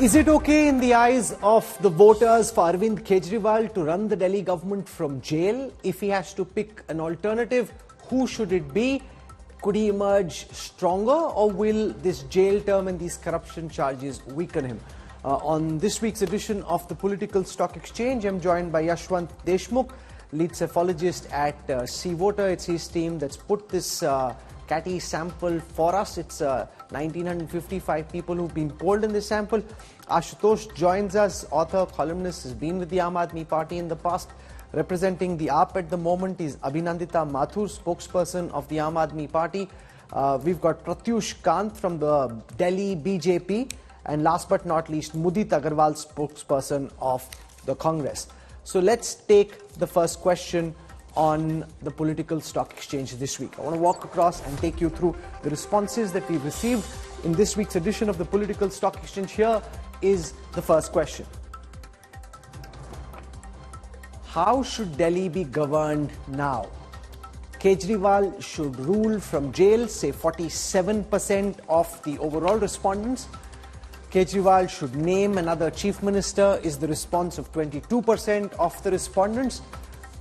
Is it okay in the eyes of the voters for Arvind Kejriwal to run the Delhi government from jail? If he has to pick an alternative, who should it be? Could he emerge stronger, or will this jail term and these corruption charges weaken him? On this week's edition of the Political Stock Exchange, I'm joined by Yashwant Deshmukh, lead cephalogist at C-Voter. It's his team that's put this catty sample for us. It's 1,955 people who've been polled in this sample. Ashutosh joins us, author, columnist, has been with the Aam Aadmi Party in the past. Representing the AAP at the moment is Abhinandita Mathur, spokesperson of the Aam Aadmi Party. We've got Pratyush Kant from the Delhi BJP. And last but not least, Mudit Agarwal, spokesperson of the Congress. So let's take the first question on the Political Stock Exchange this week. I want to walk across and take you through the responses that we've received in this week's edition of the Political Stock Exchange. Here is the first question. How should Delhi be governed now? Kejriwal should rule from jail, say 47% of the overall respondents. Kejriwal should name another chief minister is the response of 22% of the respondents.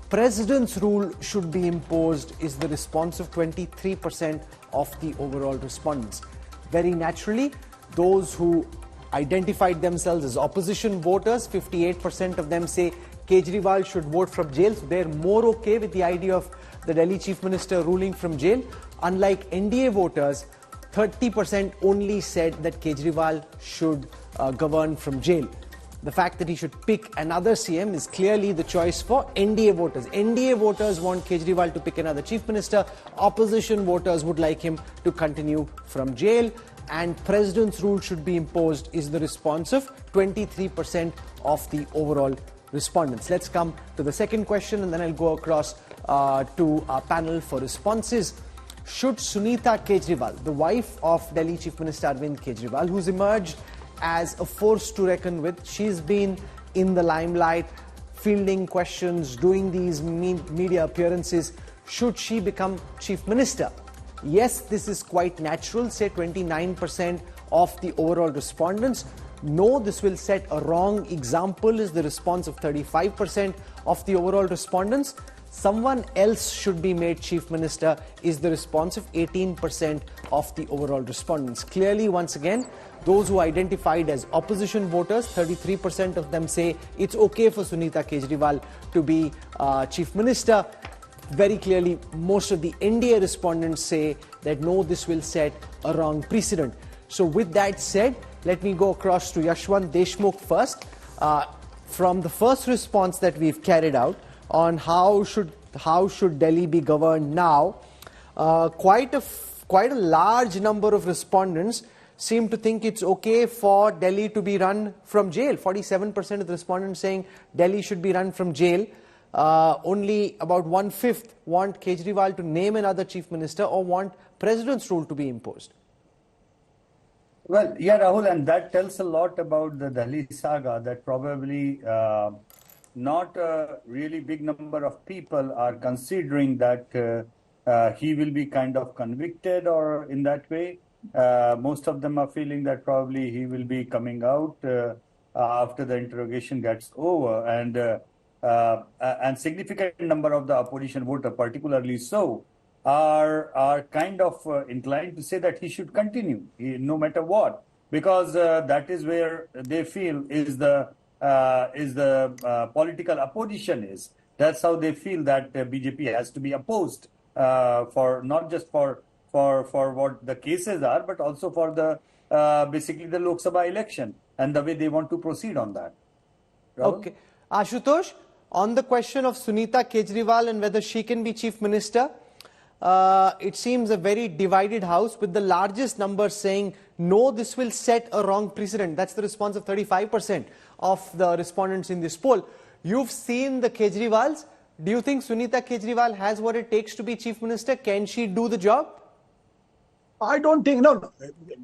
President's rule should be imposed is the response of 23% of the overall respondents. Very naturally, those who identified themselves as opposition voters, 58% of them say Kejriwal should vote from jail. So they're more okay with the idea of the Delhi chief minister ruling from jail. Unlike NDA voters, 30% only said that Kejriwal should govern from jail. The fact that he should pick another CM is clearly the choice for NDA voters. NDA voters want Kejriwal to pick another chief minister. Opposition voters would like him to continue from jail. And president's rule should be imposed is the response of 23% of the overall respondents. Let's come to the second question, and then I'll go across to our panel for responses. Should Sunita Kejriwal, the wife of Delhi Chief Minister Arvind Kejriwal, who's emerged as a force to reckon with, she's been in the limelight, fielding questions, doing these media appearances, should she become chief minister? Yes, this is quite natural, say 29% of the overall respondents. No, this will set a wrong example is the response of 35% of the overall respondents. Someone else should be made chief minister is the response of 18% of the overall respondents. Clearly, once again, those who identified as opposition voters, 33% of them say it's okay for Sunita Kejriwal to be chief minister. Very clearly, most of the NDA respondents say that no, this will set a wrong precedent. So with that said, let me go across to Yashwant Deshmukh first. From the first response that we've carried out on how should Delhi be governed now, quite a large number of respondents seem to think it's okay for Delhi to be run from jail. 47% of the respondents saying Delhi should be run from jail. Only about 1/5 want Kejriwal to name another chief minister or want president's rule to be imposed. Well, yeah, Rahul, and that tells a lot about the Delhi saga, that probably not a really big number of people are considering that he will be kind of convicted or in that way. Most of them are feeling that probably he will be coming out after the interrogation gets over, and significant number of the opposition voter, particularly so, are kind of inclined to say that he should continue no matter what, because that is where they feel is the political opposition is. That's how they feel that BJP has to be opposed for not just for what the cases are, but also for the basically the Lok Sabha election and the way they want to proceed on that. Rahul? Okay, Ashutosh, on the question of Sunita Kejriwal and whether she can be chief minister, it seems a very divided house, with the largest number saying no, this will set a wrong precedent. That's the response of 35% of the respondents in this poll. You've seen the Kejriwals. Do you think Sunita Kejriwal has what it takes to be chief minister? Can she do the job? I don't think, no.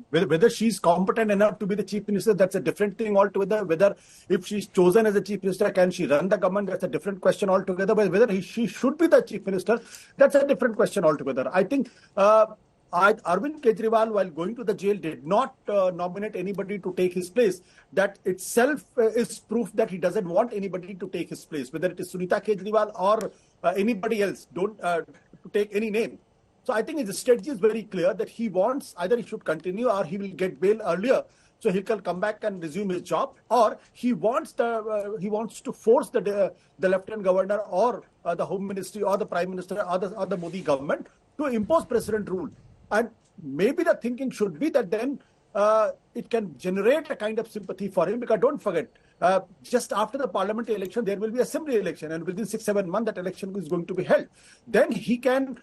Whether she's competent enough to be the chief minister, that's a different thing altogether. Whether if she's chosen as a chief minister, can she run the government, that's a different question altogether. But whether she should be the chief minister, that's a different question altogether. I think Arvind Kejriwal, while going to the jail, did not nominate anybody to take his place. That itself is proof that he doesn't want anybody to take his place, whether it is Sunita Kejriwal or anybody else. Don't to take any name. So I think his strategy is very clear that he wants either he should continue or he will get bail earlier, so he can come back and resume his job, or he wants to force the Lieutenant Governor or the Home Ministry or the Prime Minister or the Modi government to impose president rule. And maybe the thinking should be that then it can generate a kind of sympathy for him, because don't forget, just after the parliamentary election, there will be assembly election, and within 6-7 months, that election is going to be held. Then he can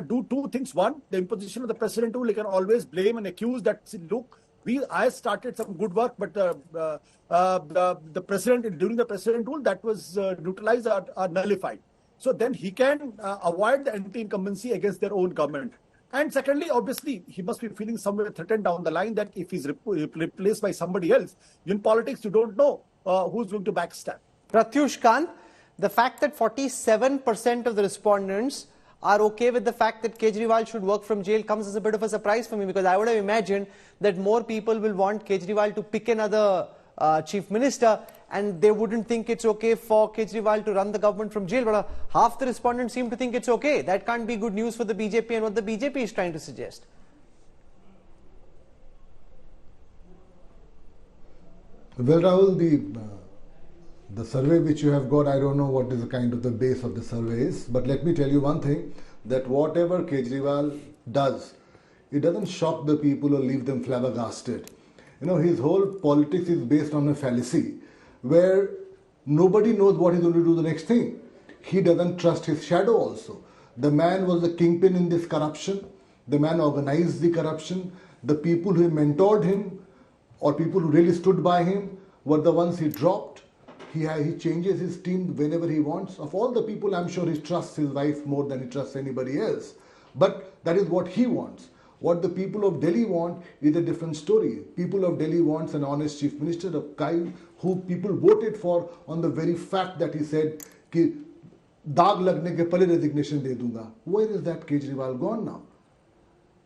do two things. One, the imposition of the president rule, he can always blame and accuse that, look, I started some good work, but the president, during the president rule, that was neutralized or nullified. So then he can avoid the anti-incumbency against their own government. And secondly, obviously, he must be feeling somewhere threatened down the line that if he's replaced by somebody else, in politics, you don't know who's going to backstab. Pratyush Kant, the fact that 47% of the respondents are okay with the fact that Kejriwal should work from jail comes as a bit of a surprise for me, because I would have imagined that more people will want Kejriwal to pick another chief minister, and they wouldn't think it's okay for Kejriwal to run the government from jail. But half the respondents seem to think it's okay. That can't be good news for the BJP and what the BJP is trying to suggest. Well, Rahul, the survey which you have got, I don't know what is the kind of the base of the survey is, but let me tell you one thing, that whatever Kejriwal does, it doesn't shock the people or leave them flabbergasted. You know, his whole politics is based on a fallacy where nobody knows what he's going to do the next thing. He doesn't trust his shadow also. The man was the kingpin in this corruption. The man organized the corruption. The people who mentored him or people who really stood by him were the ones he dropped. He changes his team whenever he wants. Of all the people, I'm sure he trusts his wife more than he trusts anybody else. But that is what he wants. What the people of Delhi want is a different story. People of Delhi wants an honest chief minister, a guy who people voted for on the very fact that he said, ki daag lagne ke pehle resignation de dunga. Where is that Kejriwal gone now?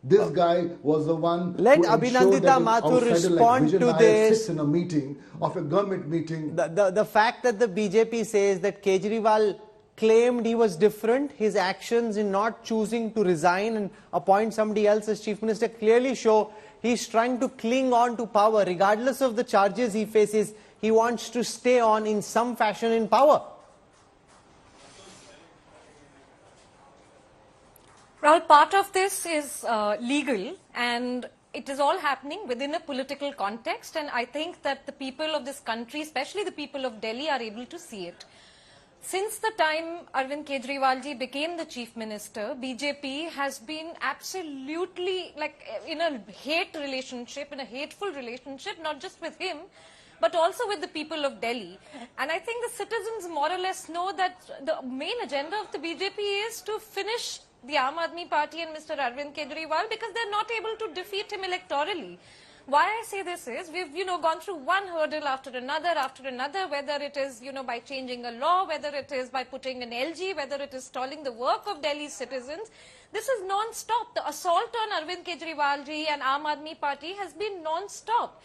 This guy was the one Let who Abhinandita ensured that Mathur respond like to this. Sits in a meeting of a government meeting. The fact that the BJP says that Kejriwal claimed he was different, his actions in not choosing to resign and appoint somebody else as chief minister clearly show he's trying to cling on to power. Regardless of the charges he faces, he wants to stay on in some fashion in power. Well, part of this is legal, and it is all happening within a political context, and I think that the people of this country, especially the people of Delhi, are able to see it. Since the time Arvind Kejriwal ji became the chief minister, BJP has been absolutely like in a hate relationship, in a hateful relationship, not just with him, but also with the people of Delhi. And I think the citizens more or less know that the main agenda of the BJP is to finish the Aam Aadmi Party and Mr. Arvind Kejriwal, because they're not able to defeat him electorally. Why I say this is, we've, gone through one hurdle after another, whether it is, by changing a law, whether it is by putting an LG, whether it is stalling the work of Delhi's citizens. This is non-stop. The assault on Arvind Kejriwal ji and Aam Aadmi Party has been non-stop.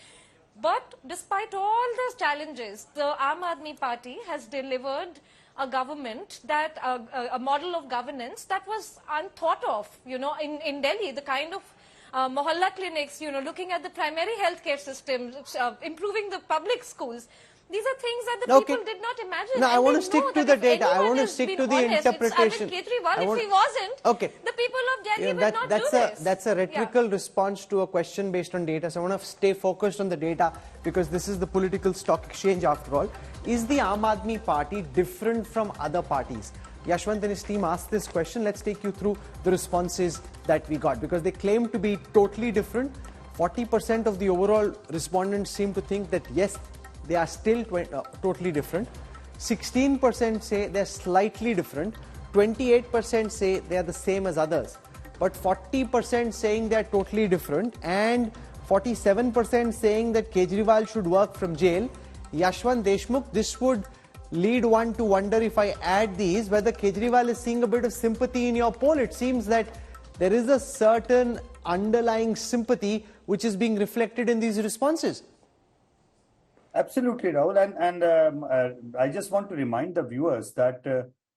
But despite all those challenges, the Aam Aadmi Party has delivered a government that, a model of governance that was unthought of, in Delhi, the kind of mohalla clinics, looking at the primary healthcare system, improving the public schools. These are things that the people did not imagine. No, I want to stick to the data. I want to stick to the interpretation. If he wasn't, the people of Delhi would not do this. That's a rhetorical response to a question based on data. So I want to stay focused on the data, because this is the political stock exchange after all. Is the Aam Aadmi Party different from other parties? Yashwant and his team asked this question. Let's take you through the responses that we got, because they claim to be totally different. 40% of the overall respondents seem to think that yes, they are still totally different. 16% say they're slightly different. 28% say they are the same as others. But 40% saying they're totally different, and 47% saying that Kejriwal should work from jail. Yashwant Deshmukh, this would lead one to wonder, if I add these, whether Kejriwal is seeing a bit of sympathy in your poll. It seems that there is a certain underlying sympathy which is being reflected in these responses. Absolutely, Rahul. And I just want to remind the viewers that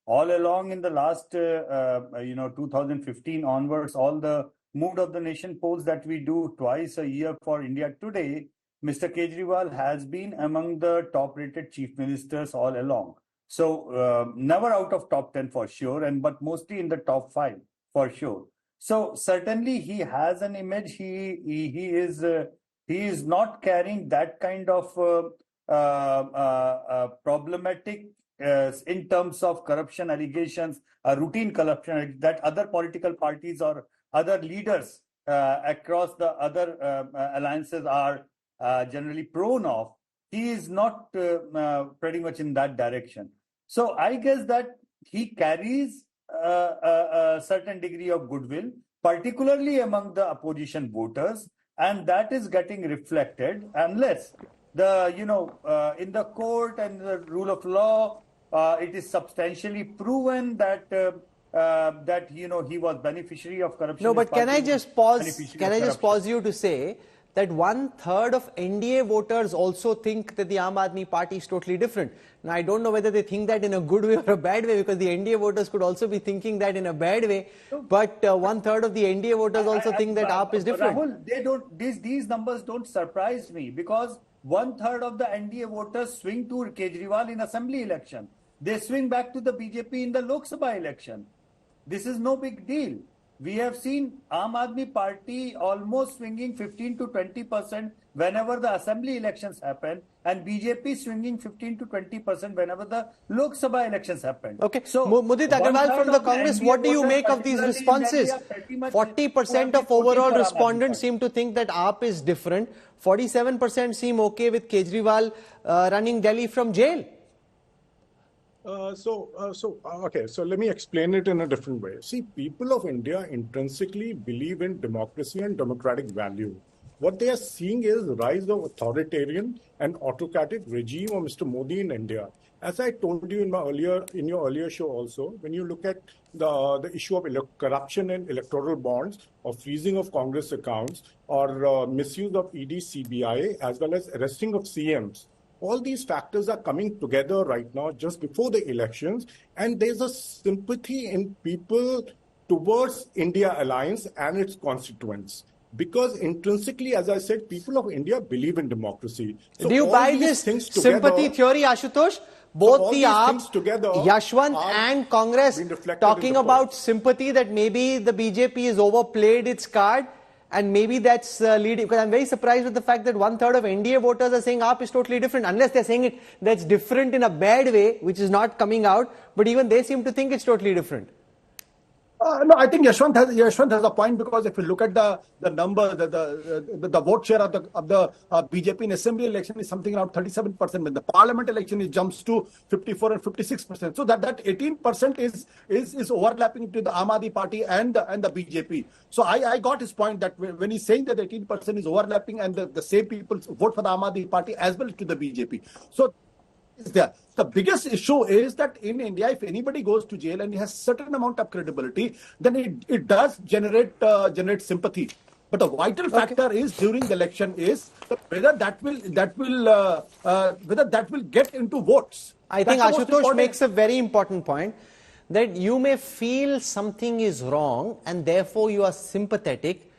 all along in the last, 2015 onwards, all the Mood of the Nation polls that we do twice a year for India Today, Mr. Kejriwal has been among the top-rated chief ministers all along. So never out of top 10 for sure, but mostly in the top 5 for sure. So certainly he has an image. He is not carrying that kind of problematic in terms of corruption allegations, routine corruption that other political parties or other leaders across the other alliances are generally prone of. He is not pretty much in that direction. So I guess that he carries a certain degree of goodwill, particularly among the opposition voters, and that is getting reflected unless the in the court and the rule of law it is substantially proven that he was beneficiary of corruption. No, but can I just pause you to say that 1/3 of NDA voters also think that the Aam Aadmi Party is totally different. Now, I don't know whether they think that in a good way or a bad way, because the NDA voters could also be thinking that in a bad way. But 1/3 of the NDA voters also think that AAP is different. Rahul, these numbers don't surprise me, because 1/3 of the NDA voters swing to Kejriwal in assembly election. They swing back to the BJP in the Lok Sabha election. This is no big deal. We have seen Aam Aadmi Party almost swinging 15 to 20% whenever the assembly elections happen, and BJP swinging 15 to 20% whenever the Lok Sabha elections happen. Okay, so Mudit Agarwal from the Congress, what do you make of these responses? 40% of overall respondents seem to think that AAP is different. 47% seem okay with Kejriwal running Delhi from jail. Okay, so let me explain it in a different way. See, people of India intrinsically believe in democracy and democratic value. What they are seeing is the rise of authoritarian and autocratic regime of Mr. Modi in India. As I told you in your earlier show also, when you look at the issue of corruption in electoral bonds, or freezing of Congress accounts, or misuse of ED, CBI, as well as arresting of CMs, all these factors are coming together right now just before the elections, and there's a sympathy in people towards India Alliance and its constituents. Because intrinsically, as I said, people of India believe in democracy. So do you buy this sympathy theory, Ashutosh? Both the AAP, Yashwant and Congress talking about sympathy, that maybe the BJP has overplayed its card, and maybe that's leading, because I'm very surprised with the fact that 1/3 of NDA voters are saying AAP is totally different, unless they're saying it that's different in a bad way, which is not coming out, but even they seem to think it's totally different. No, I think Yashwant has a point, because if you look at the number, the vote share of the BJP in assembly election is something around 37%. When the parliament election, it jumps to 54 and 56%. So that 18% is overlapping to the Aam Aadmi Party and the BJP. So I got his point that when he's saying that 18% is overlapping, and the same people vote for the Aam Aadmi Party as well to the BJP. So there. The biggest issue is that in India, if anybody goes to jail and he has certain amount of credibility, then it does generate sympathy. But the vital factor is during the election is whether that will get into votes. I think Ashutosh makes a very important point, that you may feel something is wrong and therefore you are sympathetic.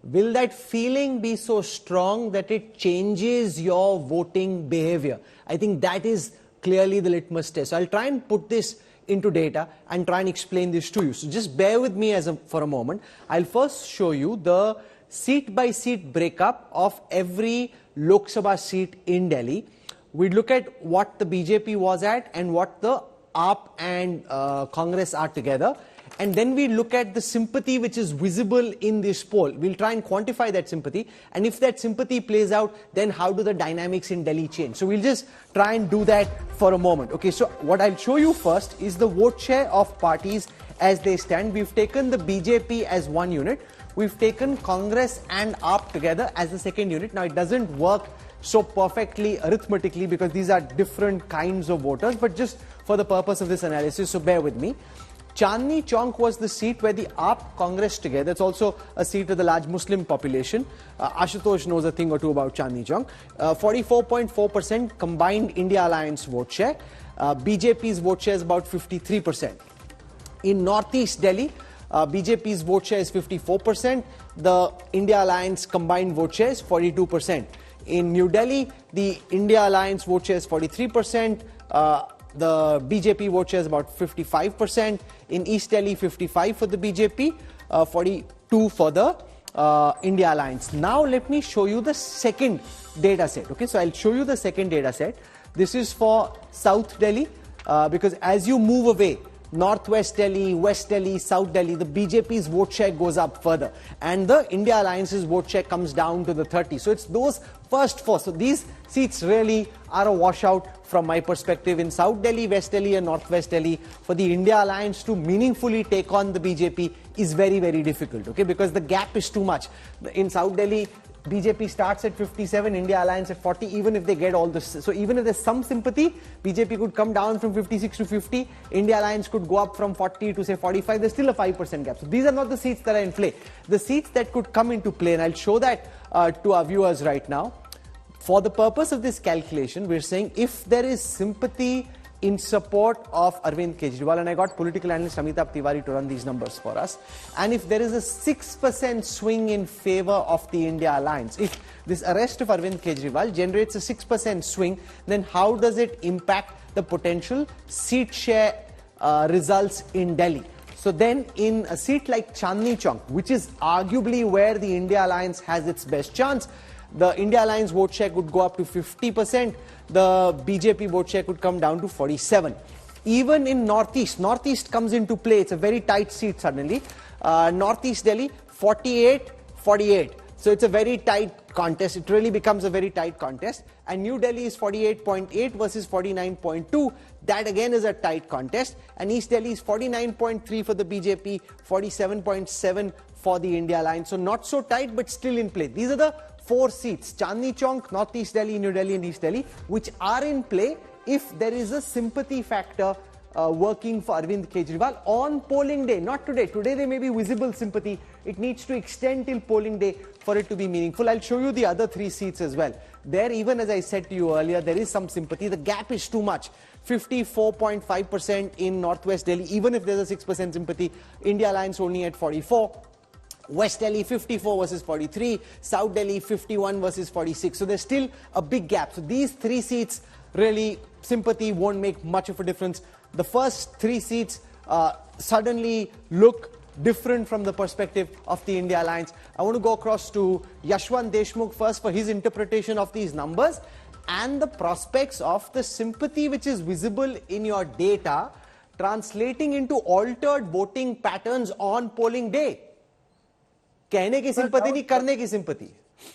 Will that feeling be so strong that it changes your voting behavior? I think that is clearly the litmus test. So I'll try and put this into data and try and explain this to you. So just bear with me for a moment. I'll first show you the seat-by-seat breakup of every Lok Sabha seat in Delhi. We'd look at what the BJP was at and what the AAP and Congress are together. And then we look at the sympathy which is visible in this poll. We'll try and quantify that sympathy. And if that sympathy plays out, then how do the dynamics in Delhi change? So we'll just try and do that for a moment. Okay, so what I'll show you first is the vote share of parties as they stand. We've taken the BJP as one unit. We've taken Congress and AAP together as the second unit. Now, it doesn't work so perfectly arithmetically because these are different kinds of voters, but just for the purpose of this analysis, so bear with me. Chandni Chowk was the seat where the AAP Congress together, it's also a seat with a large Muslim population. Ashutosh knows a thing or two about Chandni Chowk. 44.4% combined India Alliance vote share. BJP's vote share is about 53%. In Northeast Delhi, BJP's vote share is 54%. The India Alliance combined vote share is 42%. In New Delhi, the India Alliance vote share is 43%. The BJP vote share is about 55%. In East Delhi, 55 for the BJP, 42 for the India Alliance. Now let me show you the second data set. Okay, so I'll show you the second data set. This is for South Delhi because as you move away, Northwest Delhi, West Delhi, South Delhi, the BJP's vote share goes up further and the India Alliance's vote share comes down to the 30. So it's those first four. So these seats really are a washout from my perspective. In South Delhi, West Delhi and Northwest Delhi, for the India Alliance to meaningfully take on the BJP is very, very difficult, okay, because the gap is too much. In South Delhi, BJP starts at 57, India Alliance at 40, even if they get all this. So even if there's some sympathy, BJP could come down from 56 to 50, India Alliance could go up from 40 to say 45, there's still a 5% gap. So these are not the seats that are in play. The seats that could come into play, and I'll show that to our viewers right now. For the purpose of this calculation, we're saying if there is sympathy in support of Arvind Kejriwal, and I got political analyst Amitabh Tiwari to run these numbers for us, and if there is a 6% swing in favor of the India Alliance, if this arrest of Arvind Kejriwal generates a 6% swing, then how does it impact the potential seat share results in Delhi? So then in a seat like Chandni Chowk, which is arguably where the India Alliance has its best chance, the India Alliance vote share could go up to 50%. The BJP vote share could come down to 47. Even in Northeast comes into play. It's a very tight seat suddenly. Northeast Delhi, 48-48. So it's a very tight contest. It really becomes a very tight contest. And New Delhi is 48.8 versus 49.2. That again is a tight contest. And East Delhi is 49.3 for the BJP, 47.7 for the India Alliance. So not so tight, but still in play. These are the four seats, Chandni Chowk, Northeast Delhi, New Delhi and East Delhi, which are in play if there is a sympathy factor working for Arvind Kejriwal on polling day, not today. Today there may be visible sympathy. It needs to extend till polling day for it to be meaningful. I'll show you the other three seats as well. There, even as I said to you earlier, there is some sympathy. The gap is too much. 54.5% in Northwest Delhi, even if there's a 6% sympathy. India Alliance only at 44. West Delhi 54 versus 43, South Delhi 51 versus 46. So there's still a big gap. So these three seats, really, sympathy won't make much of a difference. The first three seats suddenly look different from the perspective of the India Alliance. I want to go across to Yashwant Deshmukh first for his interpretation of these numbers and the prospects of the sympathy which is visible in your data translating into altered voting patterns on polling day. कहने की sympathy नहीं, करने की sympathy.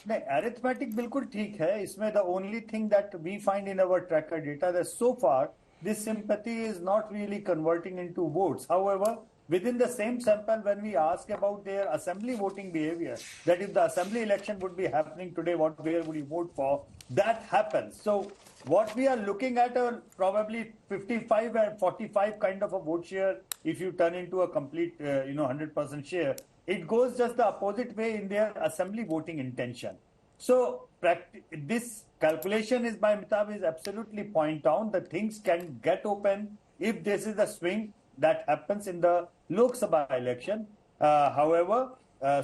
नहीं, arithmetic बिल्कुल ठीक है. इसमें the only thing that we find in our tracker data that so far this sympathy is not really converting into votes. However, within the same sample, when we ask about their assembly voting behavior, that if the assembly election would be happening today, where would you vote for? That happens. So what we are looking at are probably 55 and 45 kind of a vote share. If you turn into a complete, 100% share, it goes just the opposite way in their assembly voting intention. So this calculation is by Amitabh is absolutely point down. The things can get open if this is a swing that happens in the Lok Sabha election. However,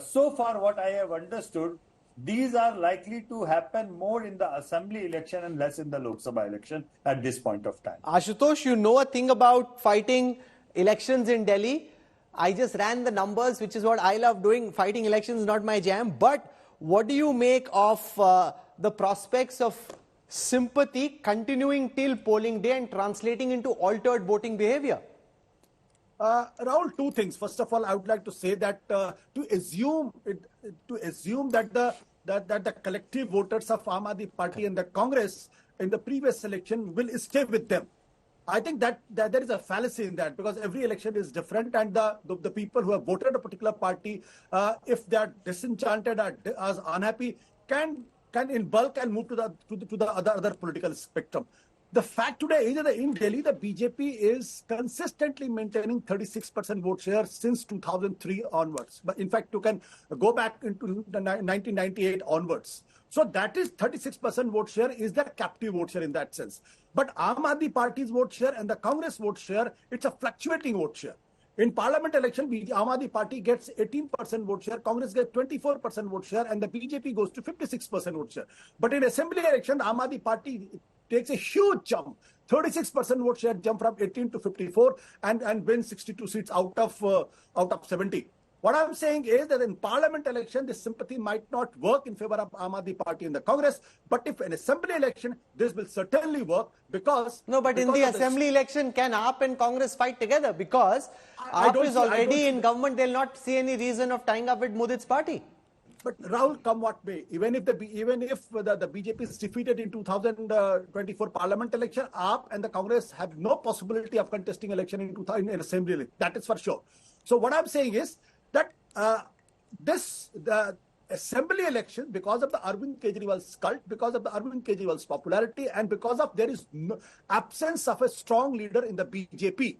so far what I have understood, these are likely to happen more in the assembly election and less in the Lok Sabha election at this point of time. Ashutosh, you know a thing about fighting elections in Delhi. I just ran the numbers, which is what I love doing. Fighting elections is not my jam. But what do you make of the prospects of sympathy continuing till polling day and translating into altered voting behavior? Rahul, two things. First of all, I would like to say that to assume that the collective voters of Aam Aadmi Party and the Congress in the previous election will stay with them. I think that there is a fallacy in that, because every election is different, and the people who have voted a particular party, if they are disenchanted or as unhappy, can in bulk and move to the other political spectrum. The fact today is that in Delhi, the BJP is consistently maintaining 36% vote share since 2003 onwards. But in fact, you can go back into the 1998 onwards. So that is 36% vote share is the captive vote share in that sense. But Aam Aadmi Party's vote share and the Congress vote share, it's a fluctuating vote share. In parliament election, Aam Aadmi Party gets 18% vote share, Congress gets 24% vote share, and the BJP goes to 56% vote share. But in assembly election, Aam Aadmi Party takes a huge jump, 36% vote share jump from 18 to 54, and wins 62 seats out of 70. What I'm saying is that in parliament election, this sympathy might not work in favor of Aam Aadmi Party in the Congress. But if an assembly election, this will certainly work because... No, but in the assembly election, can AAP and Congress fight together? Because AAP is already in government, they'll not see any reason of tying up with Modit's party. But Rahul, come what may, even if the BJP is defeated in 2024 parliament election, AAP and the Congress have no possibility of contesting election in assembly election. That is for sure. So what I'm saying is that the assembly election, because of the Arvind Kejriwal's cult, because of the Arvind Kejriwal's popularity, and because of there is no absence of a strong leader in the BJP,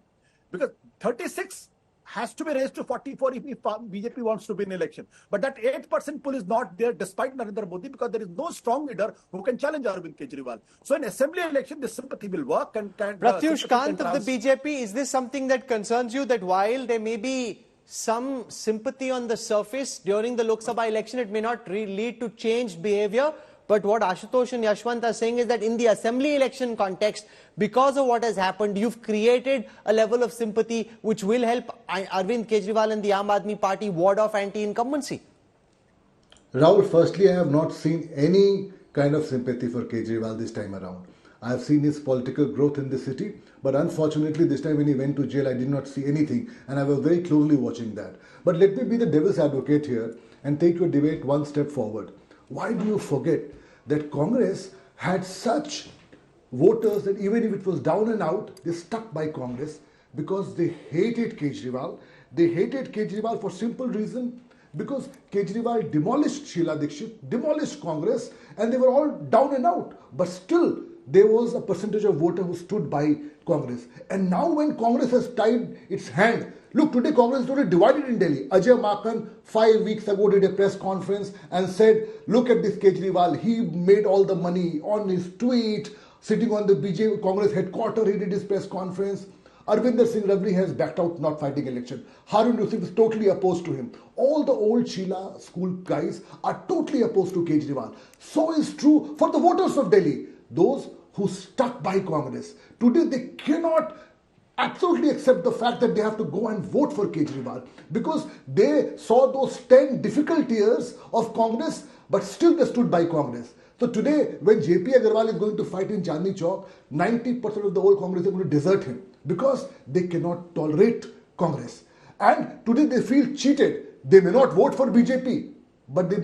because 36 has to be raised to 44 if BJP wants to win election. But that 8% pull is not there despite Narendra Modi, because there is no strong leader who can challenge Arvind Kejriwal. So in assembly election, this sympathy will work. Pratyush Kant of the BJP, is this something that concerns you, that while there may be some sympathy on the surface during the Lok Sabha election, it may not lead to changed behavior? But what Ashutosh and Yashwant are saying is that in the assembly election context, because of what has happened, you've created a level of sympathy which will help Arvind Kejriwal and the Aam Aadmi Party ward off anti-incumbency. Rahul, firstly, I have not seen any kind of sympathy for Kejriwal this time around. I have seen his political growth in the city, but unfortunately this time when he went to jail, I did not see anything, and I was very closely watching that. But let me be the devil's advocate here and take your debate one step forward. Why do you forget that Congress had such voters that even if it was down and out, they stuck by Congress because they hated Kejriwal. They hated Kejriwal for simple reason, because Kejriwal demolished Sheila Dikshit, demolished Congress, and they were all down and out. But still, there was a percentage of voters who stood by Congress. And now when Congress has tied its hand, look, today Congress is totally divided in Delhi. Ajay Makan 5 weeks ago did a press conference and said, look at this Kejriwal, he made all the money on his tweet, sitting on the BJP Congress headquarters, he did his press conference. Arvinder Singh Ravli has backed out, not fighting election. Harun Yusuf is totally opposed to him. All the old Sheila school guys are totally opposed to Kejriwal. So is true for the voters of Delhi, those who stuck by Congress. Today they cannot absolutely accept the fact that they have to go and vote for Kejriwal, because they saw those 10 difficult years of Congress, but still they stood by Congress. So today, when JP Agarwal is going to fight in Chandni Chowk, 90% of the whole Congress are going to desert him because they cannot tolerate Congress. And today they feel cheated. They may not vote for BJP, but they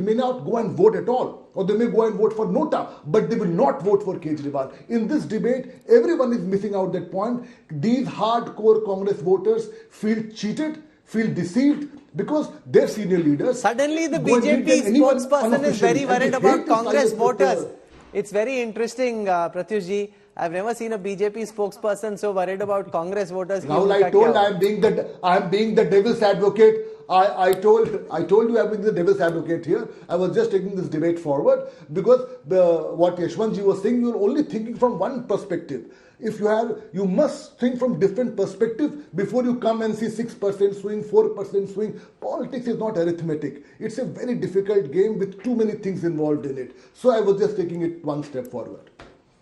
may not go and vote at all. Or they may go and vote for Nota, but they will not vote for Kejriwal. In this debate, everyone is missing out that point. These hardcore Congress voters feel cheated, feel deceived, because their senior leaders... Suddenly the BJP spokesperson is very worried about Congress voters. It's very interesting, Pratyush ji. I've never seen a BJP spokesperson so worried about Congress voters. Now I told I am being the devil's advocate. I told you I'm being the devil's advocate here. I was just taking this debate forward because what Yashwant ji was saying, you're only thinking from one perspective. If you must think from different perspective before you come and see 6% swing, 4% swing. Politics is not arithmetic. It's a very difficult game with too many things involved in it. So I was just taking it one step forward.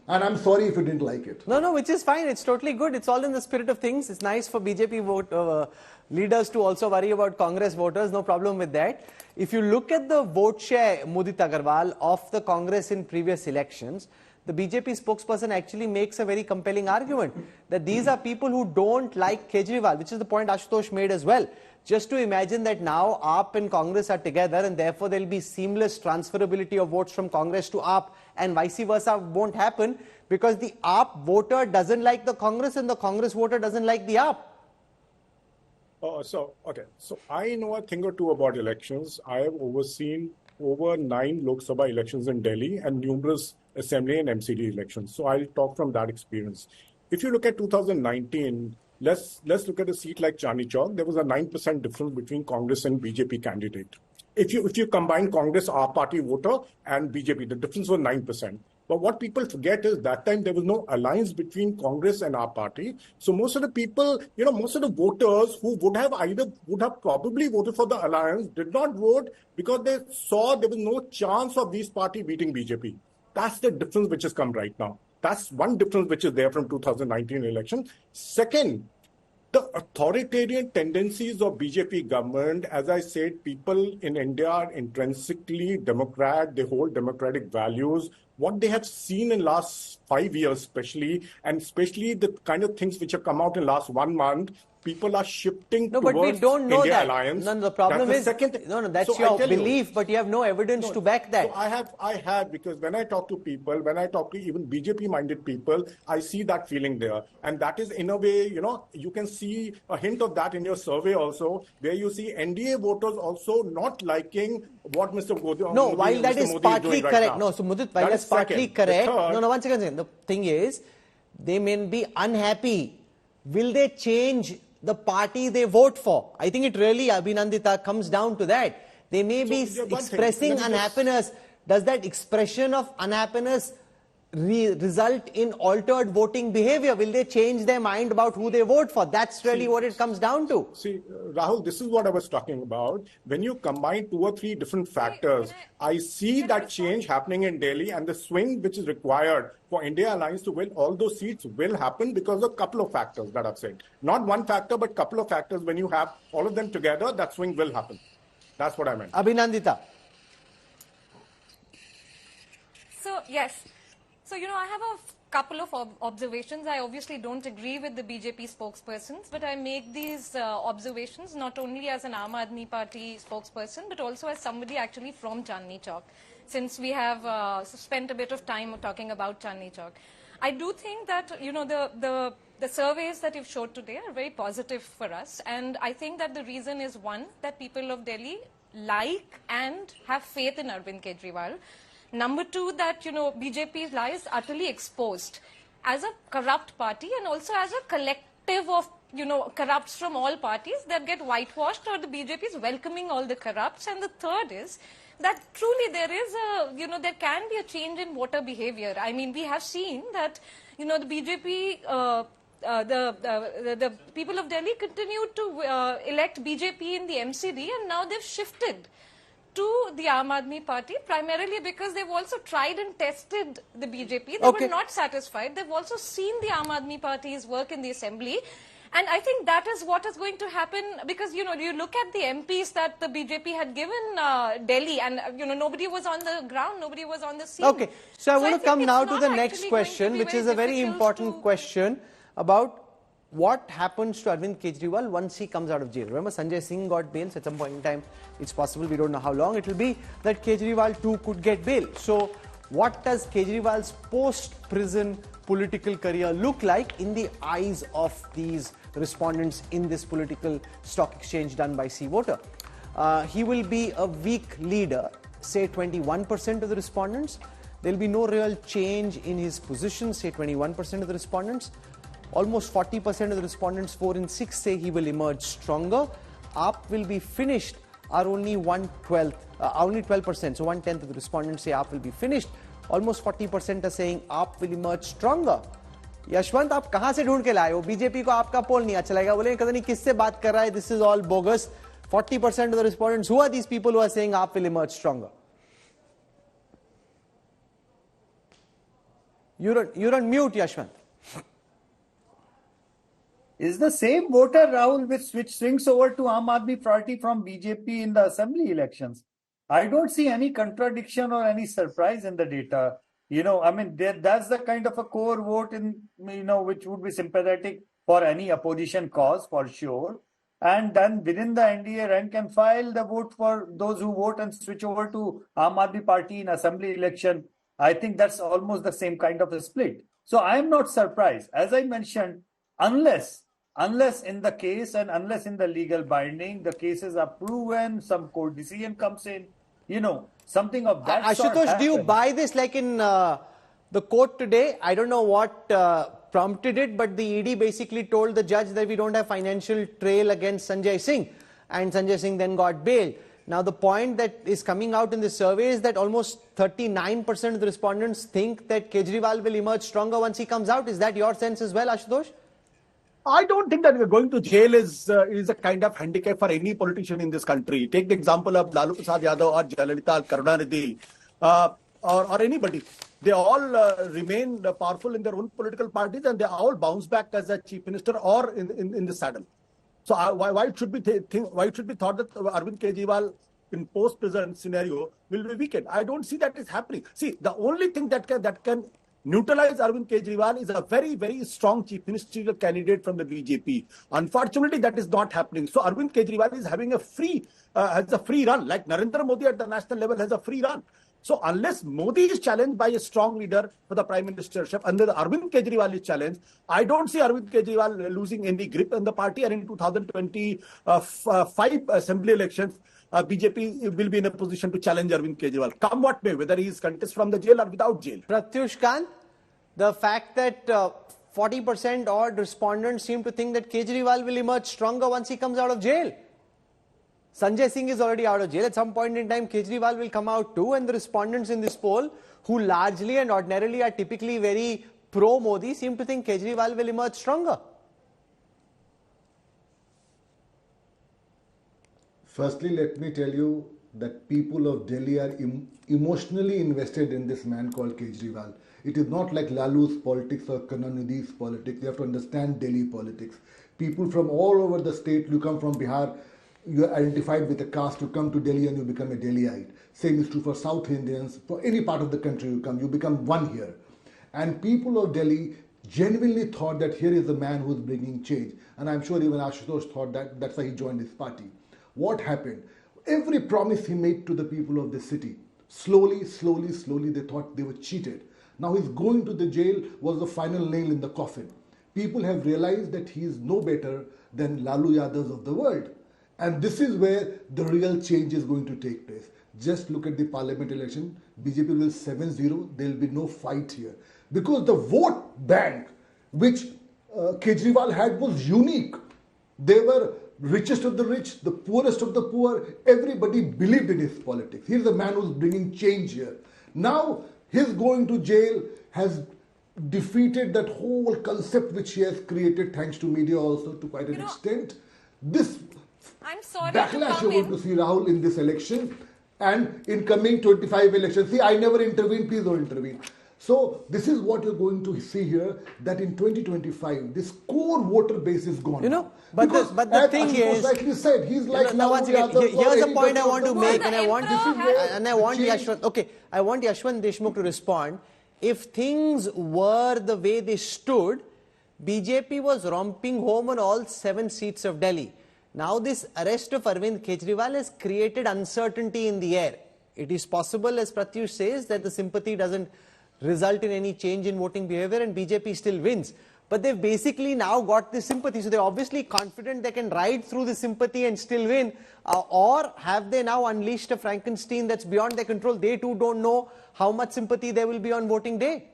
And I'm sorry if you didn't like it. No, which is fine. It's totally good. It's all in the spirit of things. It's nice for BJP leaders to also worry about Congress voters. No problem with that. If you look at the vote share, Mudit Agarwal, of the Congress in previous elections, the BJP spokesperson actually makes a very compelling argument that these are people who don't like Kejriwal, which is the point Ashutosh made as well. Just to imagine that now AAP and Congress are together and therefore there will be seamless transferability of votes from Congress to AAP and vice versa won't happen because the AAP voter doesn't like the Congress and the Congress voter doesn't like the AAP. So I know a thing or two about elections. I have overseen over 9 Lok Sabha elections in Delhi and numerous assembly and MCD elections. So I'll talk from that experience. If you look at 2019, let's look at a seat like Chandni Chowk. There was a 9% difference between Congress and BJP candidate. If you combine Congress, our party voter, and BJP, the difference was 9%. But what people forget is that time there was no alliance between Congress and our party. So most of the people, most of the voters who would have probably voted for the alliance did not vote because they saw there was no chance of these party beating BJP. That's the difference which has come right now. That's one difference which is there from 2019 election. Second, the authoritarian tendencies of BJP government, as I said, people in India are intrinsically Democrat. They hold democratic values. What they have seen in last 5 years, especially the kind of things which have come out in last 1 month, people are shifting towards but we don't know India that. alliance. No, the problem is, that's your belief, but you have no evidence to back that. So I have, because when I talk to people, when I talk to even BJP-minded people, I see that feeling there. And that is, in a way, you can see a hint of that in your survey also, where you see NDA voters also not liking what Mr. Modi while that is partly correct. No, so Mudit, while that's partly correct. No, 1 second. The thing is, they may be unhappy. Will they change the party they vote for? I think it really, Abhinandita, comes down to that. They may be expressing unhappiness. Does that expression of unhappiness result in altered voting behavior? Will they change their mind about who they vote for? That's really what it comes down to. See, Rahul, this is what I was talking about. When you combine 2 or 3 different factors, I see that change happening in Delhi, and the swing which is required for India Alliance to win all those seats will happen because of a couple of factors that I've said. Not one factor, but couple of factors. When you have all of them together, that swing will happen. That's what I meant. Abhinandita. So, yes. So, I have a couple of observations. I obviously don't agree with the BJP spokespersons, but I make these observations not only as an Aam Aadmi Party spokesperson, but also as somebody actually from Chandni Chowk, since we have spent a bit of time talking about Chandni Chowk. I do think that, the surveys that you've showed today are very positive for us. And I think that the reason is, one, that people of Delhi like and have faith in Arvind Kejriwal. Number 2, that, BJP lies utterly exposed as a corrupt party and also as a collective of, corrupts from all parties that get whitewashed, or the BJP is welcoming all the corrupts. And the third is that truly there is there can be a change in voter behavior. I mean, we have seen that, the BJP, the people of Delhi continued to elect BJP in the MCD, and now they've shifted to the Aam Aadmi Party, primarily because they've also tried and tested the BJP. They were not satisfied. They've also seen the Aam Aadmi Party's work in the assembly. And I think that is what is going to happen, because, you look at the MPs that the BJP had given Delhi, and, nobody was on the ground, nobody was on the scene. Okay, so I want to come now to the next question, which is a very important question about what happens to Arvind Kejriwal once he comes out of jail. Remember, Sanjay Singh got bail at some point in time. It's possible, we don't know how long it will be, that Kejriwal too could get bail. So what does Kejriwal's post-prison political career look like in the eyes of these respondents in this political stock exchange done by C-Voter? He will be a weak leader, say 21% of the respondents. There will be no real change in his position, say 21% of the respondents. Almost 40% of the respondents, 4 in 6, say he will emerge stronger. AAP will be finished are only 1/12, only 12%. So 1/10 of the respondents say AAP will be finished. Almost 40% are saying AAP will emerge stronger. Yashwant, आप कहां से ढूंढ के लाए हो? BJP को आपका पोल नहीं अच्छा लगेगा, बोले पता नहीं किससे बात कर रहा है, this is all bogus. 40% of the respondents, who are these people who are saying AAP will emerge stronger? You're on mute, Yashwant. Is the same voter, Rahul, which swings over to Aam Aadmi Party from BJP in the assembly elections. I don't see any contradiction or any surprise in the data. That's the kind of a core vote which would be sympathetic for any opposition cause, for sure. And then within the NDA rank and file, the vote for those who vote and switch over to Aam Aadmi Party in assembly election, I think that's almost the same kind of a split. So I am not surprised. As I mentioned, unless in the case and unless in the legal binding, the cases are proven, some court decision comes in, something of that sort Ashutosh, happens. do you buy this like in The court today, I don't know what prompted it, but the ED basically told the judge that we don't have financial trail against Sanjay Singh, and Sanjay Singh then got bail. Now the point that is coming out in the survey is that almost 39% of the respondents think that Kejriwal will emerge stronger once he comes out. Is that your sense as well, Ashutosh? I don't think that going to jail is a kind of handicap for any politician in this country. Take the example of Lalu Prasad Yadav or Jayalalitha, Karunanidhi, or anybody. They all remain powerful in their own political parties, and they all bounce back as a chief minister or in the saddle. So why it should be thought that Arvind Kejriwal in post-prison scenario will be weakened? I don't see that is happening. See, the only thing that can neutralize Arvind Kejriwal is a very, very strong chief ministerial candidate from the BJP. Unfortunately, that is not happening. So Arvind Kejriwal is having has a free run, like Narendra Modi at the national level has a free run. So unless Modi is challenged by a strong leader for the prime ministership, and Arvind Kejriwal is challenged, I don't see Arvind Kejriwal losing any grip in the party. And in 2025 assembly elections, BJP will be in a position to challenge Arvind Kejriwal, come what may, whether he is contested from the jail or without jail. Pratyush Kant, the fact that 40% odd respondents seem to think that Kejriwal will emerge stronger once he comes out of jail. Sanjay Singh is already out of jail. At some point in time, Kejriwal will come out too, and the respondents in this poll, who largely and ordinarily are typically very pro-Modi, seem to think Kejriwal will emerge stronger. Firstly, let me tell you that people of Delhi are emotionally invested in this man called Kejriwal. It is not like Lalu's politics or Karunanidhi's politics. You have to understand Delhi politics. People from all over the state, you come from Bihar, you are identified with a caste, you come to Delhi and you become a Delhiite. Same is true for South Indians. For any part of the country you become one here. And people of Delhi genuinely thought that here is a man who is bringing change. And I'm sure even Ashutosh thought that. That's why he joined his party. What happened? Every promise he made to the people of the city, slowly, they thought they were cheated. Now his going to the jail was the final nail in the coffin. People have realized that he is no better than Lalu Yadavs of the world. And this is where the real change is going to take place. Just look at the parliament election. BJP will 7-0. There will be no fight here. Because the vote bank which Kejriwal had was unique. They were richest of the rich, the poorest of the poor. Everybody believed in his politics. He's the man who's bringing change here. Now, his going to jail has defeated that whole concept which he has created, thanks to media also to quite an extent. This I'm sorry backlash to you're going to see, Rahul, in this election and in coming 25 elections. See, I never intervene, please don't intervene. So this is what you're going to see here, that in 2025, this core voter base is gone. You know, but the thing is, like you said, he's like now once again, here's a point I want to make, and I want Yashwant Deshmukh to respond. If things were the way they stood, BJP was romping home on all 7 seats of Delhi. Now this arrest of Arvind Kejriwal has created uncertainty in the air. It is possible, as Pratyush says, that the sympathy doesn't result in any change in voting behavior and BJP still wins. But they've basically now got this sympathy, so they're obviously confident they can ride through the sympathy and still win. Or have they now unleashed a Frankenstein that's beyond their control? They too don't know how much sympathy there will be on voting day.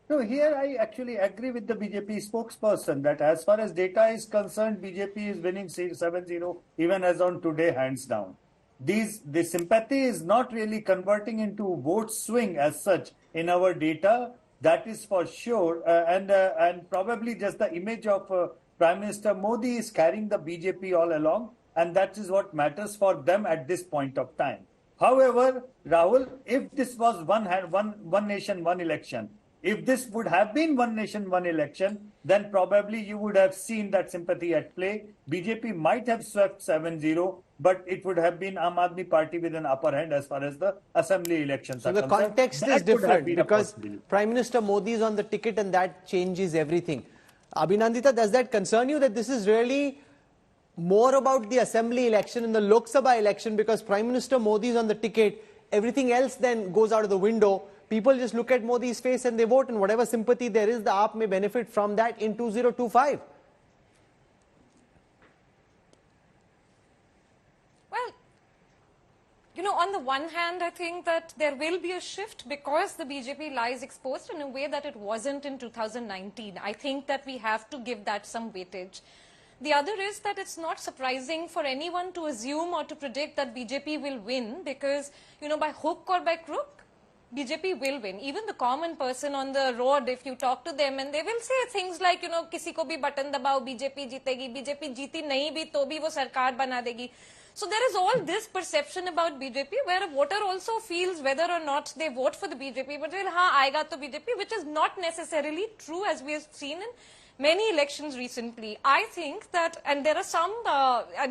No, here I actually agree with the BJP spokesperson that as far as data is concerned, BJP is winning 7-0 even as on today, hands down. The sympathy is not really converting into vote swing as such in our data. That is for sure. And probably just the image of Prime Minister Modi is carrying the BJP all along. And that is what matters for them at this point of time. However, Rahul, if this was one nation, one election, if this would have been one nation, one election, then probably you would have seen that sympathy at play. BJP might have swept 7-0, but it would have been Aam Aadmi Party with an upper hand as far as the assembly elections are concerned. So the context is different because Prime Minister Modi is on the ticket and that changes everything. Abhinandita, does that concern you that this is really more about the assembly election and the Lok Sabha election because Prime Minister Modi is on the ticket, everything else then goes out of the window? People just look at Modi's face and they vote, and whatever sympathy there is, the AAP may benefit from that in 2025. Well, You know, on the one hand, I think that there will be a shift because the BJP lies exposed in a way that it wasn't in 2019. I think that we have to give that some weightage. The other is that it's not surprising for anyone to assume or to predict that BJP will win because, you know, by hook or by crook, BJP will win. Even the common person on the road, if you talk to them, and they will say things like, you know, किसी को भी button दबाओ, BJP जीतेगी, BJP जीती नहीं भी तो भी वो सरकार बना देगी. So there is all this perception about BJP where a voter also feels whether or not they vote for the BJP, but well, हाँ आएगा तो BJP, which is not necessarily true as we have seen in many elections recently. I think that, and there are some,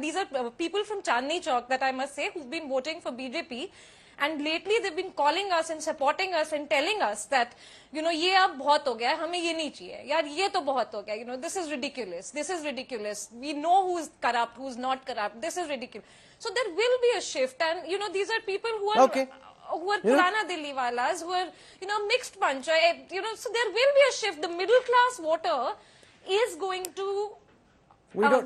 these are people from Chandni Chowk that I must say who've been voting for BJP. And lately they've been calling us and supporting us and telling us that, you know, ये अब बहुत हो गया है, हमें ये नहीं चाहिए, यार ये तो बहुत हो गया, you know, this is ridiculous, we know who's corrupt, who's not corrupt, this is ridiculous. So there will be a shift, and, you know, these are people who are, Purana Delhi walas, who are, you know, mixed bunch, you know, so there will be a shift. The middle class voter is going to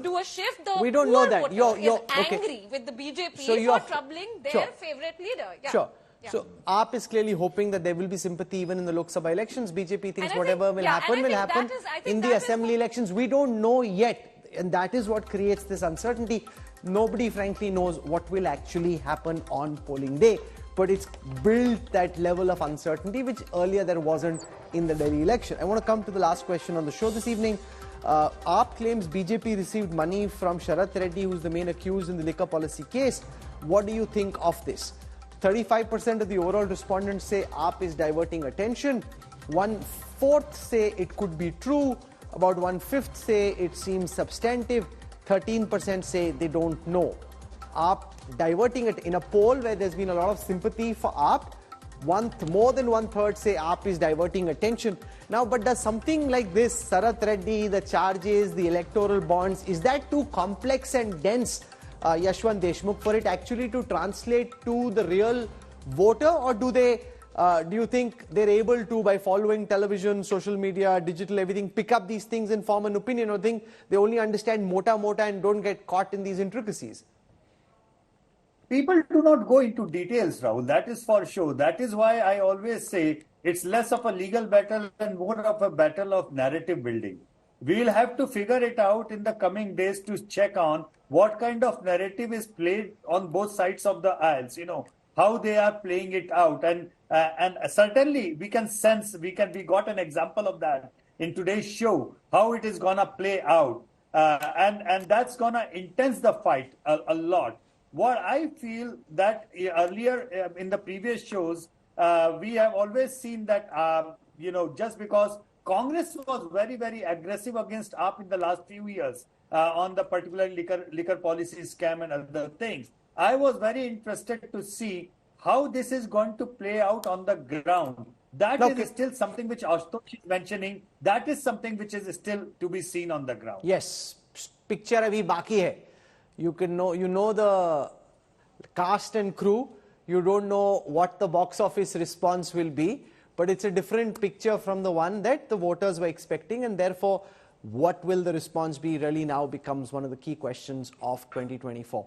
do a shift. The we don't know that. You're angry with the BJP for troubling their favorite leader. Yeah. Sure. Yeah. So, AAP is clearly hoping that there will be sympathy even in the Lok Sabha elections. BJP thinks whatever will happen will happen in the assembly elections. We don't know yet, and that is what creates this uncertainty. Nobody, frankly, knows what will actually happen on polling day. But it's built that level of uncertainty, which earlier there wasn't in the Delhi election. I want to come to the last question on the show this evening. AAP claims BJP received money from Sharath Reddy, who's the main accused in the liquor policy case. What do you think of this? 35% of the overall respondents say AAP is diverting attention. 1/4 say it could be true. About 1/5 say it seems substantive. 13% say they don't know. AAP diverting it in a poll where there's been a lot of sympathy for AAP. More than 1/3 say AAP is diverting attention. Now, but does something like this, Sharath Reddy, the charges, the electoral bonds, is that too complex and dense, Yashwant Deshmukh, for it actually to translate to the real voter? Or do you think they're able to, by following television, social media, digital, everything, pick up these things and form an opinion, or think they only understand mota and don't get caught in these intricacies? People do not go into details, Rahul. That is for sure. That is why I always say it's less of a legal battle and more of a battle of narrative building. We will have to figure it out in the coming days to check on what kind of narrative is played on both sides of the aisles, you know, how they are playing it out. And certainly we can sense, we got an example of that in today's show, how it is going to play out. And that's going to intense the fight a lot. What I feel that earlier in the previous shows, we have always seen that, you know, just because Congress was very, very aggressive against AAP in the last few years on the particular liquor policy scam and other things, I was very interested to see how this is going to play out on the ground. That is still something which Ashutosh is mentioning. That is something which is still to be seen on the ground. Yes, picture abhi baki hai. You know the cast and crew. You don't know what the box office response will be, but it's a different picture from the one that the voters were expecting, and therefore, what will the response be really now becomes one of the key questions of 2024.